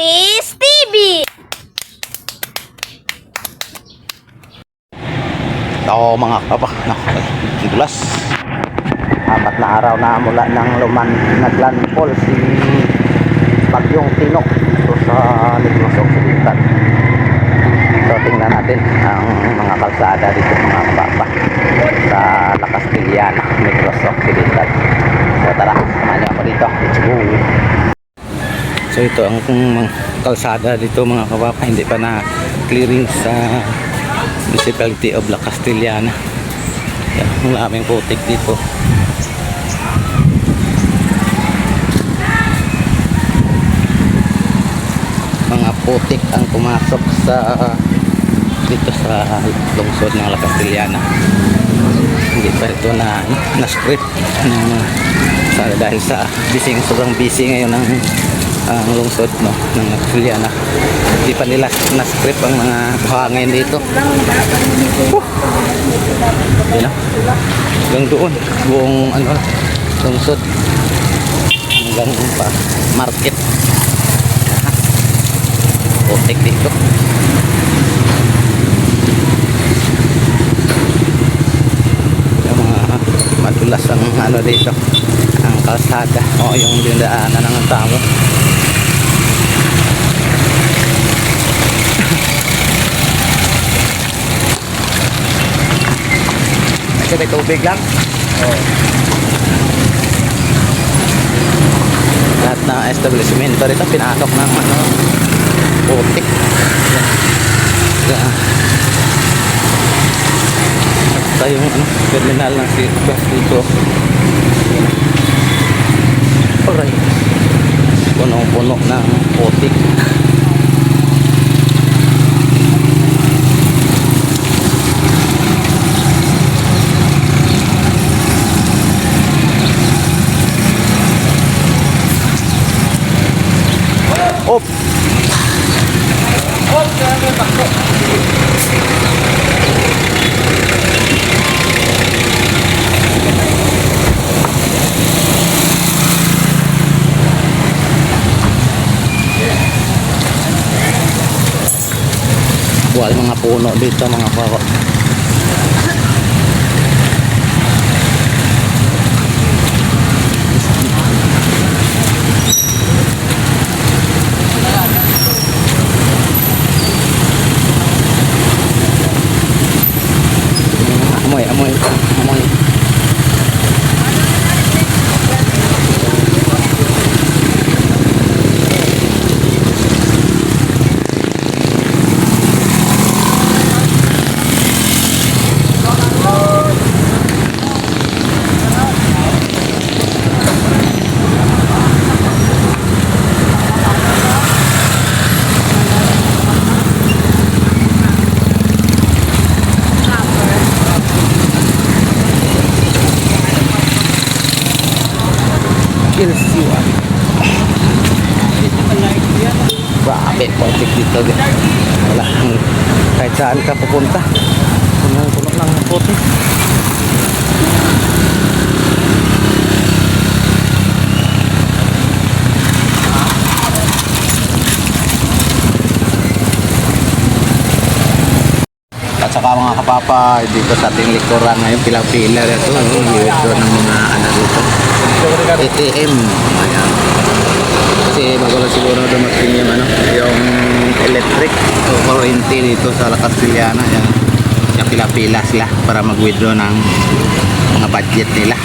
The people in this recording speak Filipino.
Chris TV. Ako mga kapa, dulas. Apat na araw na mula nang naglandfall si Bagyong Tino ito sa Negros Occidental. So tingnan natin ang mga kalsada dito mga kababa sa La Castillana, Negros Occidental. So tara, samahan niyo ako dito. Let's go. So ito ang kalsada dito mga kababa, hindi pa na clearing sa Municipality of La Castillana. Yan, ang aming putik dito. Mga putik ang pumasok sa dito sa lungsod ng La Castillana. Hindi pa ito na script dahil sa sobrang busy ngayon ang lungsod ng La Castillana. Hindi pa nila na-script ang mga buhangin dito. Yan, hanggang doon buong lungsod hanggang pa market. Putik dito. Yung mga madulas ang dito, ang kalsada o yung dinadaanan ng tao. May tubig lang. Lahat ng establishment rito pinasok ng putik. Basta yung terminal ng bus dito. Alright. Punong-puno ng putik. Op. Buwal mga puno dito mga kawa. Amoy. Grabe, putik dito. Wala, kahit saan ka pupunta puno lang ng putik. At saka mga kapapa, dito sa ating likuran ngayon, pila-pila ito ng mga dito ATM. Ayan. Kasi magulo siguro dumating yung electric o kuryente dito sa La Castillana. Yan. Kaya pila-pila sila para mag-withdraw ng mga budget nila.